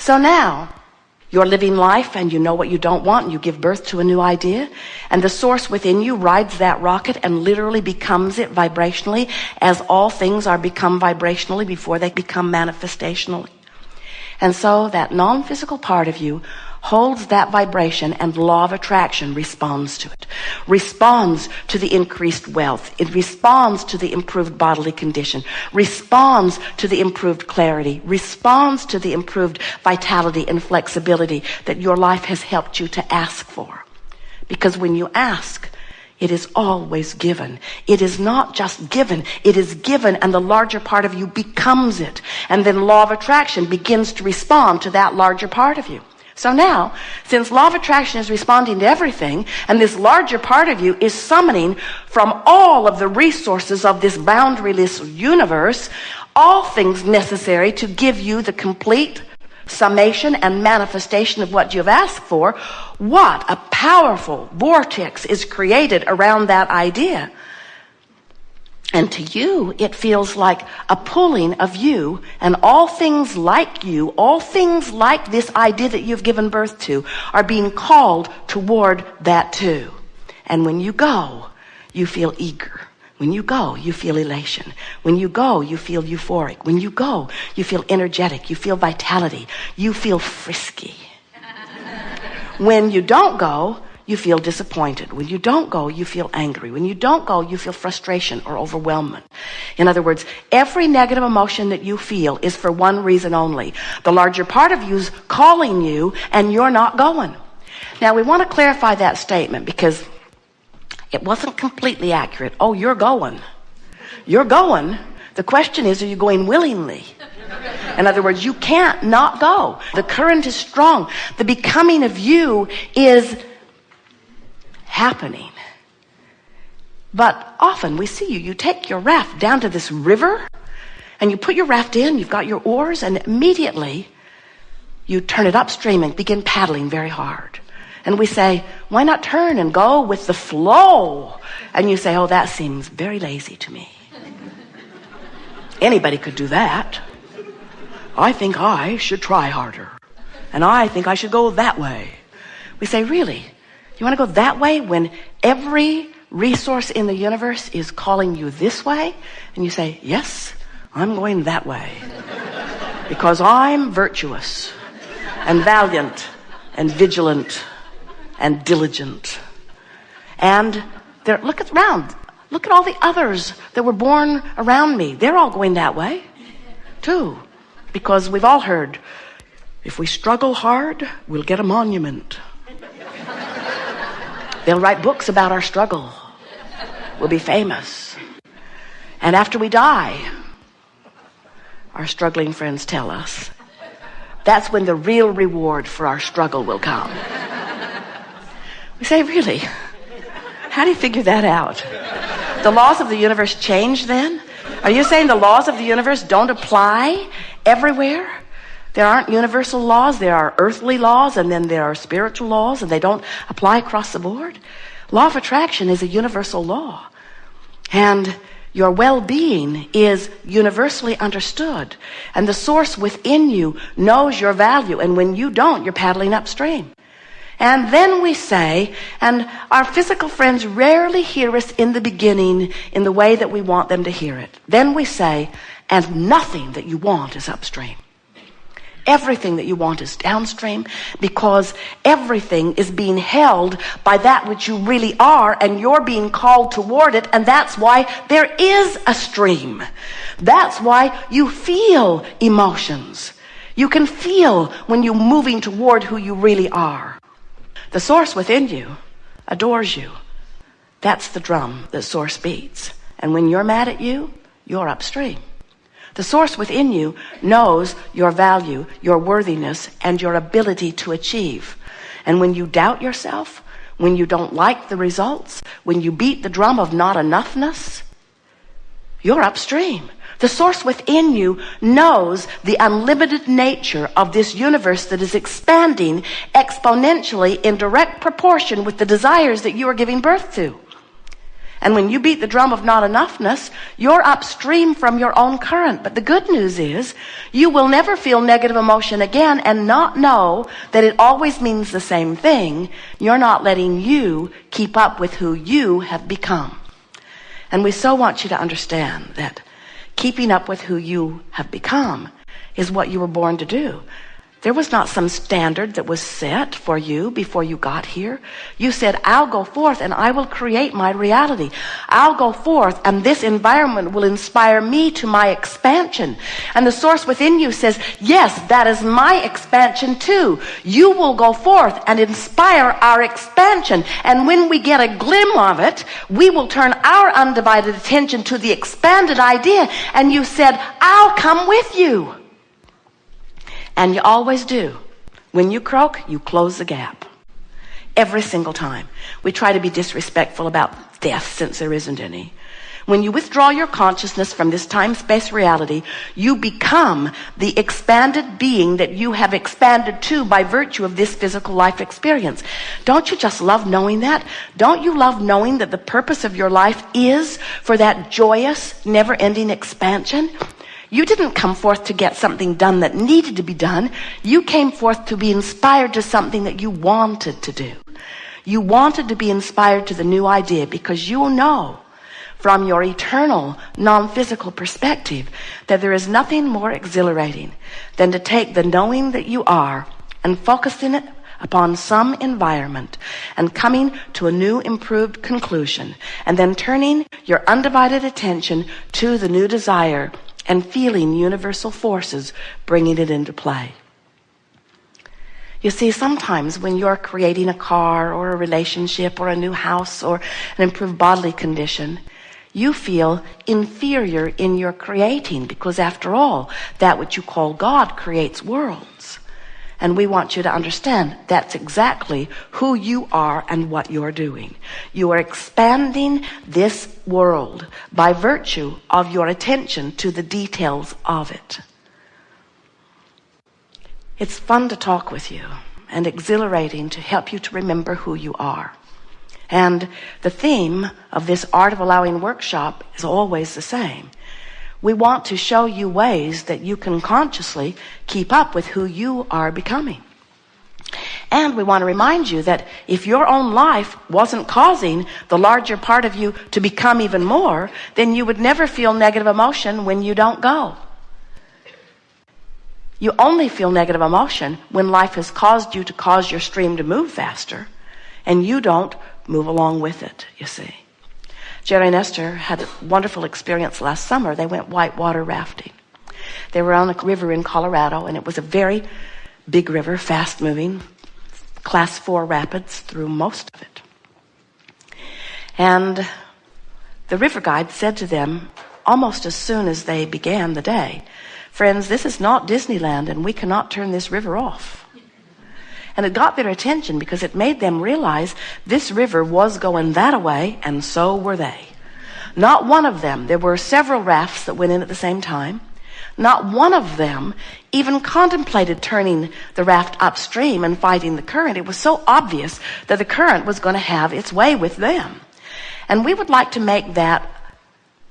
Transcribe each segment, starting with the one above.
So now, you're living life and you know what you don't want, and you give birth to a new idea, and the source within you rides that rocket and literally becomes it vibrationally, as all things are become vibrationally before they become manifestationally. And so that non-physical part of you holds that vibration, and the law of attraction responds to it, responds to the increased wealth, it responds to the improved bodily condition, responds to the improved clarity, responds to the improved vitality and flexibility that your life has helped you to ask for. Because when you ask, it is always given. It is not just given, it is given, and the larger part of you becomes it. And then law of attraction begins to respond to that larger part of you. So now, since law of attraction is responding to everything, and this larger part of you is summoning from all of the resources of this boundaryless universe, all things necessary to give you the complete summation and manifestation of what you've asked for, what a powerful vortex is created around that idea. And to you, it feels like a pulling of you, and all things like you, all things like this idea that you've given birth to, are being called toward that too. And when you go, you feel eager. When you go, you feel elation. When you go, you feel euphoric. When you go, you feel energetic. You feel vitality. You feel frisky. When you don't go, you feel disappointed. When you don't go, you feel angry. When you don't go, you feel frustration or overwhelmment. In other words, every negative emotion that you feel is for one reason only. The larger part of you's calling you, and you're not going. Now, we want to clarify that statement because it wasn't completely accurate. Oh, you're going. You're going. The question is, are you going willingly? In other words, you can't not go. The current is strong. The becoming of you is happening. But often we see you take your raft down to this river, and you put your raft in, you've got your oars, and immediately you turn it upstream and begin paddling very hard. And we say, why not turn and go with the flow? And you say, oh, that seems very lazy to me. Anybody could do that. I think I should try harder. And I think I should go that way. We say, really? You want to go that way when every resource in the universe is calling you this way? And you say, yes, I'm going that way. Because I'm virtuous and valiant and vigilant and diligent. And look around. Look at all the others that were born around me. They're all going that way too. Because we've all heard, if we struggle hard, we'll get a monument. They'll write books about our struggle. We'll be famous. And after we die, our struggling friends tell us, that's when the real reward for our struggle will come. We say, really? How do you figure that out? The laws of the universe change then? Are you saying the laws of the universe don't apply everywhere? There aren't universal laws, there are earthly laws, and then there are spiritual laws, and they don't apply across the board? Law of attraction is a universal law. And your well-being is universally understood. And the source within you knows your value, and when you don't, you're paddling upstream. And then we say, and our physical friends rarely hear us in the beginning in the way that we want them to hear it. Then we say, and nothing that you want is upstream. Everything that you want is downstream, because everything is being held by that which you really are, and you're being called toward it, and that's why there is a stream. That's why you feel emotions. You can feel when you're moving toward who you really are. The source within you adores you. That's the drum that source beats. And when you're mad at you, you're upstream. The source within you knows your value, your worthiness, and your ability to achieve. And when you doubt yourself, when you don't like the results, when you beat the drum of not enoughness, you're upstream. The source within you knows the unlimited nature of this universe that is expanding exponentially in direct proportion with the desires that you are giving birth to. And when you beat the drum of not enoughness, you're upstream from your own current. But the good news is you will never feel negative emotion again and not know that it always means the same thing. You're not letting you keep up with who you have become. And we so want you to understand that keeping up with who you have become is what you were born to do. There was not some standard that was set for you before you got here. You said, I'll go forth and I will create my reality. I'll go forth and this environment will inspire me to my expansion. And the source within you says, yes, that is my expansion too. You will go forth and inspire our expansion. And when we get a glimpse of it, we will turn our undivided attention to the expanded idea. And you said, I'll come with you. And you always do. When you croak, you close the gap. Every single time. We try to be disrespectful about death since there isn't any. When you withdraw your consciousness from this time-space reality, you become the expanded being that you have expanded to by virtue of this physical life experience. Don't you just love knowing that? Don't you love knowing that the purpose of your life is for that joyous, never-ending expansion? You didn't come forth to get something done that needed to be done. You came forth to be inspired to something that you wanted to do. You wanted to be inspired to the new idea because you know from your eternal, non-physical perspective that there is nothing more exhilarating than to take the knowing that you are and focusing it upon some environment and coming to a new improved conclusion and then turning your undivided attention to the new desire and feeling universal forces bringing it into play. You see, sometimes when you're creating a car or a relationship or a new house or an improved bodily condition, you feel inferior in your creating because after all, that which you call God creates worlds. And we want you to understand that's exactly who you are and what you're doing. You are expanding this world by virtue of your attention to the details of it. It's fun to talk with you and exhilarating to help you to remember who you are. And the theme of this Art of Allowing workshop is always the same. We want to show you ways that you can consciously keep up with who you are becoming. And we want to remind you that if your own life wasn't causing the larger part of you to become even more, then you would never feel negative emotion when you don't go. You only feel negative emotion when life has caused you to cause your stream to move faster, and you don't move along with it, you see. Jerry and Esther had a wonderful experience last summer. They went whitewater rafting. They were on a river in Colorado, and it was a very big river, fast-moving, class 4 rapids through most of it. And the river guide said to them, almost as soon as they began the day, friends, this is not Disneyland, and we cannot turn this river off. And it got their attention because it made them realize this river was going that way, and so were they. Not one of them, there were several rafts that went in at the same time. Not one of them even contemplated turning the raft upstream and fighting the current. It was so obvious that the current was going to have its way with them. And we would like to make that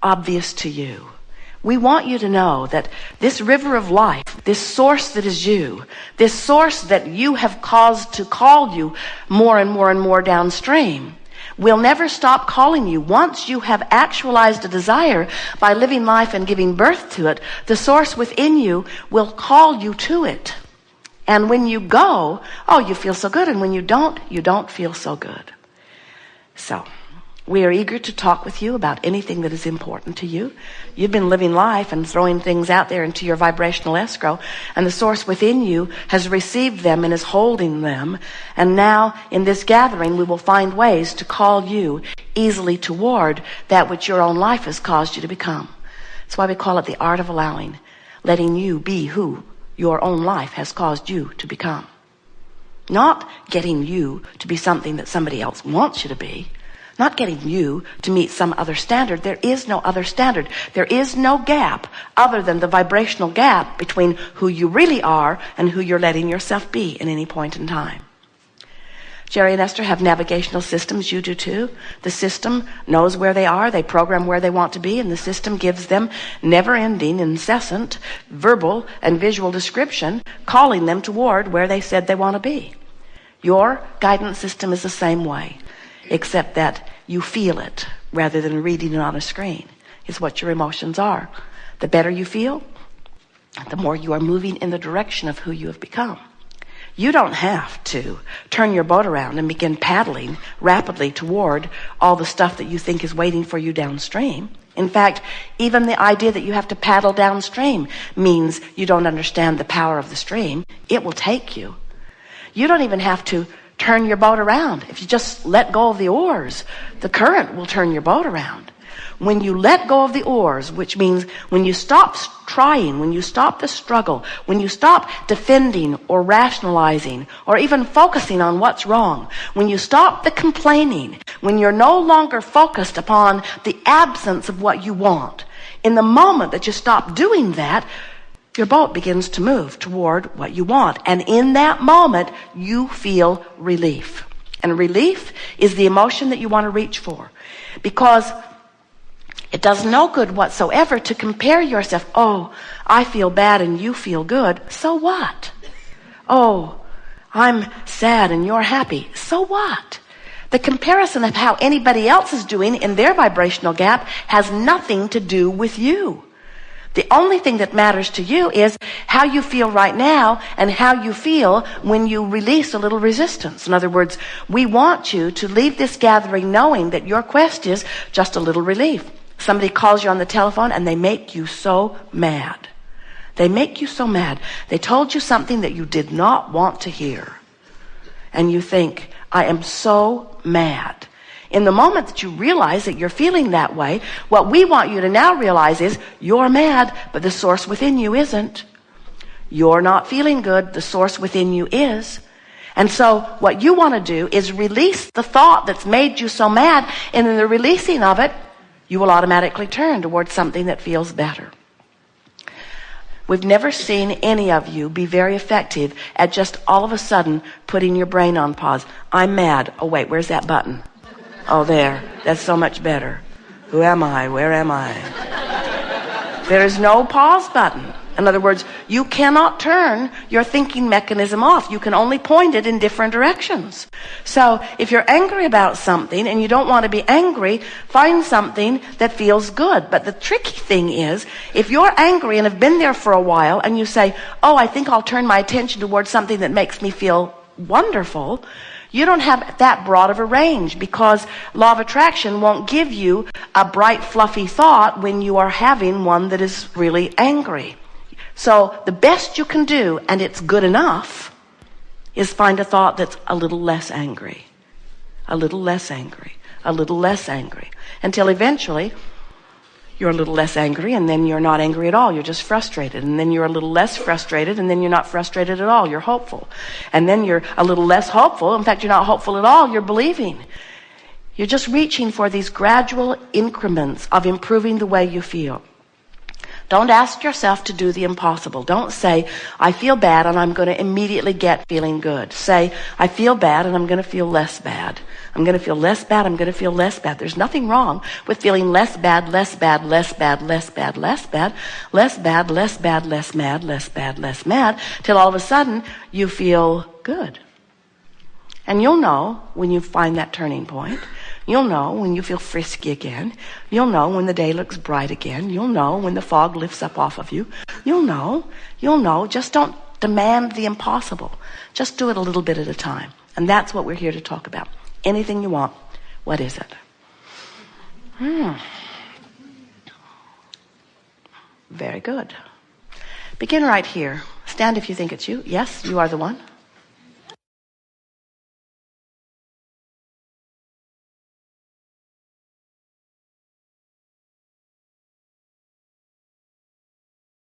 obvious to you. We want you to know that this river of life, this source that is you, this source that you have caused to call you more and more and more downstream, will never stop calling you. Once you have actualized a desire by living life and giving birth to it, the source within you will call you to it. And when you go, oh, you feel so good. And when you don't feel so good. So we are eager to talk with you about anything that is important to you. You've been living life and throwing things out there into your vibrational escrow, and the source within you has received them and is holding them. And now in this gathering, we will find ways to call you easily toward that which your own life has caused you to become. That's why we call it the art of allowing, letting you be who your own life has caused you to become. Not getting you to be something that somebody else wants you to be. Not getting you to meet some other standard. There is no other standard. There is no gap other than the vibrational gap between who you really are and who you're letting yourself be in any point in time. Jerry and Esther have navigational systems. You do too. The system knows where they are. They program where they want to be, and the system gives them never-ending, incessant verbal and visual description, calling them toward where they said they want to be. Your guidance system is the same way, except that you feel it rather than reading it on a screen. It's what your emotions are. The better you feel, the more you are moving in the direction of who you have become. You don't have to turn your boat around and begin paddling rapidly toward all the stuff that you think is waiting for you downstream. In fact, even the idea that you have to paddle downstream means you don't understand the power of the stream. It will take you. You don't even have to turn your boat around. If you just let go of the oars, the current will turn your boat around. When you let go of the oars, which means when you stop trying, when you stop the struggle, when you stop defending or rationalizing or even focusing on what's wrong, when you stop the complaining, when you're no longer focused upon the absence of what you want, in the moment that you stop doing that, your boat begins to move toward what you want. And in that moment, you feel relief. And relief is the emotion that you want to reach for. Because it does no good whatsoever to compare yourself. Oh, I feel bad and you feel good. So what? Oh, I'm sad and you're happy. So what? The comparison of how anybody else is doing in their vibrational gap has nothing to do with you. The only thing that matters to you is how you feel right now and how you feel when you release a little resistance. In other words, we want you to leave this gathering knowing that your quest is just a little relief. Somebody calls you on the telephone and they make you so mad. They make you so mad. They told you something that you did not want to hear. And you think, I am so mad. In the moment that you realize that you're feeling that way, what we want you to now realize is you're mad, but the source within you isn't. You're not feeling good. The source within you is. And so what you want to do is release the thought that's made you so mad, and in the releasing of it, you will automatically turn towards something that feels better. We've never seen any of you be very effective at just all of a sudden putting your brain on pause. I'm mad. Oh, wait, where's that button? Oh, there. That's so much better. Who am I? Where am I? There is no pause button. In other words, you cannot turn your thinking mechanism off. You can only point it in different directions. So if you're angry about something and you don't want to be angry, find something that feels good. But the tricky thing is, if you're angry and have been there for a while and you say, oh, I think I'll turn my attention towards something that makes me feel wonderful, you don't have that broad of a range, because law of attraction won't give you a bright, fluffy thought when you are having one that is really angry. So the best you can do, and it's good enough, is find a thought that's a little less angry, a little less angry, a little less angry, until eventually you're a little less angry, and then you're not angry at all. You're just frustrated. And then you're a little less frustrated, and then you're not frustrated at all. You're hopeful. And then you're a little less hopeful. In fact, you're not hopeful at all. You're believing. You're just reaching for these gradual increments of improving the way you feel. Don't ask yourself to do the impossible. Don't say, I feel bad and I'm going to immediately get feeling good. Say, I feel bad and I'm going to feel less bad. I'm going to feel less bad. I'm going to feel less bad. There's nothing wrong with feeling less bad, less bad, less bad, less bad, less bad, less bad, less bad, less mad, less bad, less mad, till all of a sudden you feel good. And you'll know when you find that turning point. You'll know when you feel frisky again. You'll know when the day looks bright again. You'll know when the fog lifts up off of you. You'll know. Just don't demand the impossible. Just do it a little bit at a time. And that's what we're here to talk about. Anything you want. What is it? Very good. Begin right here. Stand if you think it's you. Yes, you are the one.